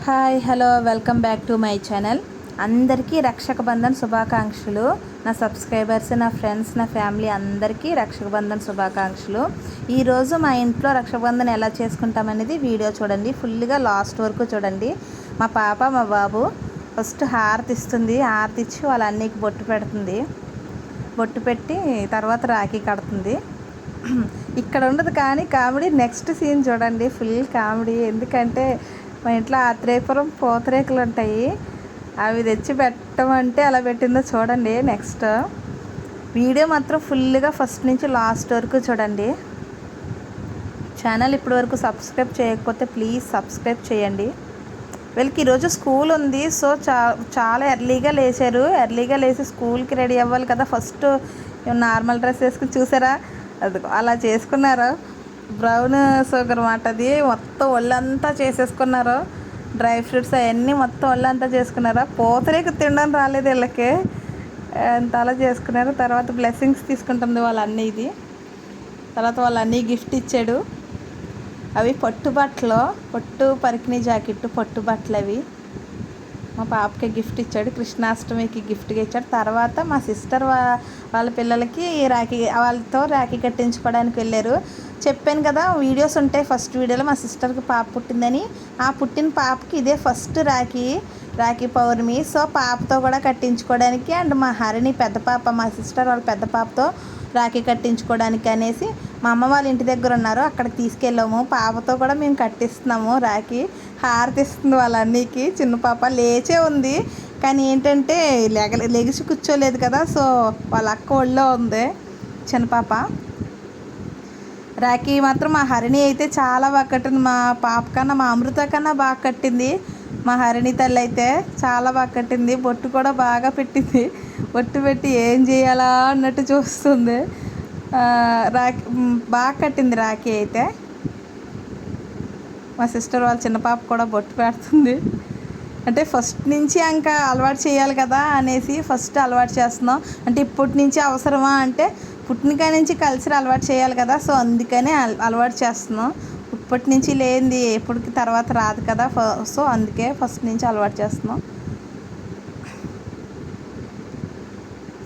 Hi hello welcome back to my channel. అందరికీ రక్షక బంధన్ శుభాకాంక్షలు. నా సబ్స్క్రైబర్స్, నా ఫ్రెండ్స్, నా ఫ్యామిలీ అందరికీ రక్షక బంధన్ శుభాకాంక్షలు. ఈరోజు మా ఇంట్లో రక్షక బంధన్ ఎలా చేసుకుంటామనేది వీడియో చూడండి, ఫుల్గా లాస్ట్ వరకు చూడండి. మా పాప మా బాబు ఫస్ట్ హారతి ఇస్తుంది, హారతి ఇచ్చి వాళ్ళ అన్నయ్యకి బొట్టు పెడుతుంది. బొట్టు పెట్టి తర్వాత రాఖీ కడుతుంది. ఇక్కడ ఉండదు కానీ కామెడీ నెక్స్ట్ సీన్ చూడండి, ఫుల్ కామెడీ. ఎందుకంటే మా ఇంట్లో ఆత్రేయపురం పూతరేకులు ఉంటాయి, అవి తెచ్చి పెట్టమంటే అలా పెట్టిందో చూడండి. నెక్స్ట్ వీడియో మాత్రం ఫుల్గా ఫస్ట్ నుంచి లాస్ట్ వరకు చూడండి. ఛానల్ ఇప్పటి వరకు సబ్స్క్రైబ్ చేయకపోతే ప్లీజ్ సబ్స్క్రైబ్ చేయండి. వీళ్ళకి ఈరోజు స్కూల్ ఉంది, సో చాలా ఎర్లీగా లేచారు. ఎర్లీగా లేచి స్కూల్కి రెడీ అవ్వాలి కదా. ఫస్ట్ నార్మల్ డ్రెస్ వేసుకుని చూసారా, అది అలా చేసుకున్నారు. బ్రౌన్ షుగర్ మాట, అది మొత్తం ఒళ్ళంతా చేసేసుకున్నారు. డ్రై ఫ్రూట్స్ అవన్నీ మొత్తం ఒళ్ళంతా చేసుకున్నారు. పూతరేకు తినడం రాలేదు వీళ్ళకి, అంత అలా చేసుకున్నారు. తర్వాత బ్లెస్సింగ్స్ తీసుకుంటుంది వాళ్ళ అన్నయ్యది. తర్వాత వాళ్ళ అన్నయ్య గిఫ్ట్ ఇచ్చాడు. అవి పట్టు బట్టలు, పట్టు పరికిణీ జాకెట్టు పట్టు బట్టలు అవి. మా పాపకి గిఫ్ట్ ఇచ్చాడు, కృష్ణాష్టమికి గిఫ్ట్గా ఇచ్చాడు. తర్వాత మా సిస్టర్ వాళ్ళ పిల్లలకి వాళ్ళతో రాఖీ కట్టించుకోవడానికి వెళ్ళారు. చెప్పాను కదా వీడియోస్ ఉంటాయి. ఫస్ట్ వీడియోలో మా సిస్టర్కి పాప పుట్టిందని, ఆ పుట్టిన పాపకి ఇదే ఫస్ట్ రాఖీ పౌర్ణమి. సో పాపతో కూడా కట్టించుకోవడానికి, అండ్ మా హరిణి పెద్ద పాప, మా సిస్టర్ వాళ్ళ పెద్ద పాపతో రాఖీ కట్టించుకోవడానికి అనేసి మా అమ్మ వాళ్ళ ఇంటి దగ్గర ఉన్నారు, అక్కడికి తీసుకెళ్ళాము. పాపతో కూడా మేము కట్టిస్తున్నాము రాఖీ. హారతి ఇస్తుంది వాళ్ళ అన్నీకి. చిన్న పాప లేచే ఉంది కానీ ఏంటంటే లెగిసి కూర్చోలేదు కదా, సో వాళ్ళ అక్క ఒళ్ళో ఉంది చిన్న పాప. రాఖీ మాత్రం మా హరిణి అయితే చాలా బాగా కట్టింది. మా పాప కన్నా, మా అమృత కన్నా బాగా కట్టింది మా హరిణి తల్లి అయితే. చాలా బాగా కట్టింది. బొట్టు కూడా బాగా పెట్టింది. బొట్టు పెట్టి ఏం చేయాలా అన్నట్టు చూస్తుంది. రాఖీ బాగా కట్టింది రాఖీ అయితే. మా సిస్టర్ వాళ్ళ చిన్న పాప కూడా బొట్టు పెడుతుంది. అంటే ఫస్ట్ నుంచి ఇంకా అలవాటు చేయాలి కదా అనేసి ఫస్ట్ అలవాటు చేస్తున్నాం. అంటే ఇప్పటి నుంచి అవసరమా అంటే పుట్టినకాయ నుంచి కల్చర్ అలవాటు చేయాలి కదా, సో అందుకనే అలవాటు చేస్తున్నాం. ఇప్పటి నుంచి లేనిది ఎప్పటికి తర్వాత రాదు కదా, సో అందుకే ఫస్ట్ నుంచి అలవాటు చేస్తున్నాం.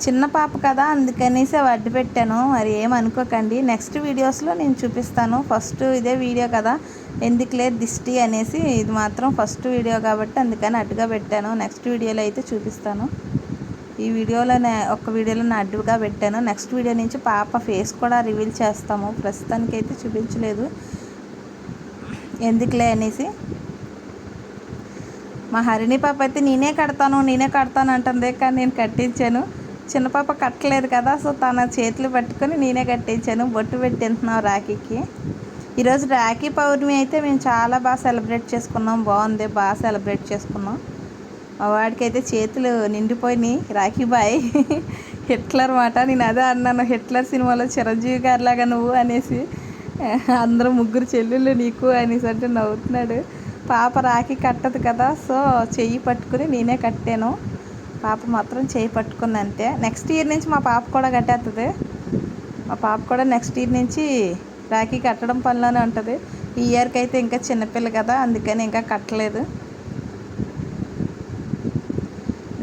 చిన్న పాప కదా అందుకనేసి వడ్డీ పెట్టాను, మరి ఏమనుకోకండి. నెక్స్ట్ వీడియోస్లో నేను చూపిస్తాను. ఫస్ట్ ఇదే వీడియో కదా, ఎందుకులే దిష్టి అనేసి ఇది మాత్రం ఫస్ట్ వీడియో కాబట్టి అందుకని అడ్డుగా పెట్టాను. నెక్స్ట్ వీడియోలో అయితే చూపిస్తాను. ఈ వీడియోలో ఒక వీడియోలో అడ్డుగా పెట్టాను. నెక్స్ట్ వీడియో నుంచి పాప ఫేస్ కూడా రివీల్ చేస్తాము. ప్రస్తుతానికి అయితే చూపించలేదు, ఎందుకులే అనేసి. మా హరిణి పాప అయితే నేనే కడతాను అంటుంది, కానీ నేను కట్టించాను. చిన్న పాప కట్టలేదు కదా, సో తన చేతులు పట్టుకొని నేనే కట్టించాను. బొట్టు పెట్టింటున్నాం రాఖీకి. ఈరోజు రాఖీ పౌర్ణమి అయితే మేము చాలా బాగా సెలబ్రేట్ చేసుకున్నాం. బాగుంది, బాగా సెలబ్రేట్ చేసుకున్నాం. మా వాడికి అయితే చేతులు నిండిపోయినాయి. రాఖీ బాయ్ హిట్లర్ మాట. నేను అదే అన్నాను, హిట్లర్ సినిమాలో చిరంజీవి గారిలాగా నువ్వు అనేసి. అందరూ ముగ్గురు చెల్లెళ్ళు నీకు అనేసి అంటే నవ్వుతున్నాడు. పాప రాఖీ కట్టదు కదా, సో చెయ్యి పట్టుకుని నేనే కట్టాను. పాప మాత్రం చెయ్యి పట్టుకుంది అంతే. నెక్స్ట్ ఇయర్ నుంచి మా పాప కూడా కట్టేస్తుంది. మా పాప కూడా నెక్స్ట్ ఇయర్ నుంచి రాఖీ కట్టడం పనిలోనే ఉంటుంది. ఈ ఇయర్కి అయితే ఇంకా చిన్నపిల్ల కదా, అందుకని ఇంకా కట్టలేదు.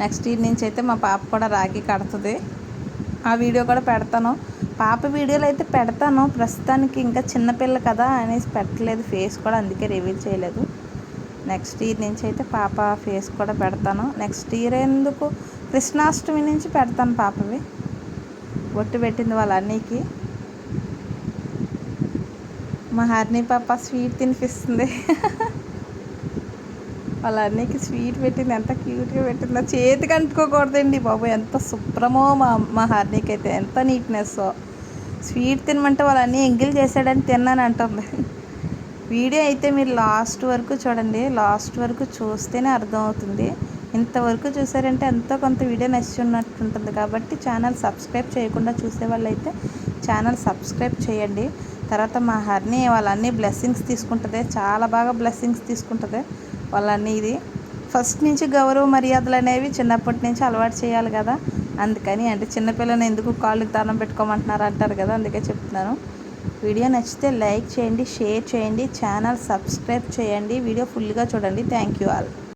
నెక్స్ట్ ఇయర్ నుంచి అయితే మా పాప కూడా రాఖీ కడుతుంది. ఆ వీడియో కూడా పెడతాను. పాప వీడియోలు అయితే పెడతాను. ప్రస్తుతానికి ఇంకా చిన్నపిల్ల కదా అనేసి పెట్టలేదు, ఫేస్ కూడా అందుకే రివీల్ చేయలేదు. నెక్స్ట్ ఇయర్ నుంచి అయితే పాప ఫేస్ కూడా పెడతాను. నెక్స్ట్ ఇయర్ ఎందుకు కృష్ణాష్టమి నుంచి పెడతాను పాపవి. బొట్టు పెట్టింది వాళ్ళ అన్నయ్యకి. మా హరిణి పాప స్వీట్ తినిపిస్తుంది. వాళ్ళ అన్నయ్యకి స్వీట్ పెట్టింది, ఎంత క్యూట్గా పెట్టిందో. చేతికి అంటుకోకూడదండి బాబు, ఎంత శుభ్రమో మా హరిణికి అయితే, ఎంత నీట్నెస్. స్వీట్ తినమంటే వాళ్ళ అన్నయ్య ఎంగిల్ చేశాడని తిన్నాను అంటుంది. వీడియో అయితే మీరు లాస్ట్ వరకు చూడండి, లాస్ట్ వరకు చూస్తేనే అర్థమవుతుంది. ఇంతవరకు చూసారంటే ఎంతో కొంత వీడియో నచ్చున్నట్టుంటుంది. కాబట్టి ఛానల్ సబ్స్క్రైబ్ చేయకుండా చూసే వాళ్ళైతే ఛానల్ సబ్స్క్రైబ్ చేయండి. తర్వాత మా హరిణి వాళ్ళ అన్నీ బ్లెస్సింగ్స్ తీసుకుంటుంది, చాలా బాగా బ్లెస్సింగ్స్ తీసుకుంటుంది వాళ్ళ అన్నీ. ఇది ఫస్ట్ నుంచి గౌరవ మర్యాదలు అనేవి చిన్నప్పటి నుంచి అలవాటు చేయాలి కదా, అందుకని. అంటే చిన్నపిల్లని ఎందుకు కాళ్ళకి దండం పెట్టుకోమంటున్నారు అంటారు కదా, అందుకే చెప్తున్నాను. వీడియో నచ్చితే లైక్ చేయండి, షేర్ చేయండి, ఛానల్ సబ్స్క్రైబ్ చేయండి, వీడియో ఫుల్గా చూడండి. Thank you all.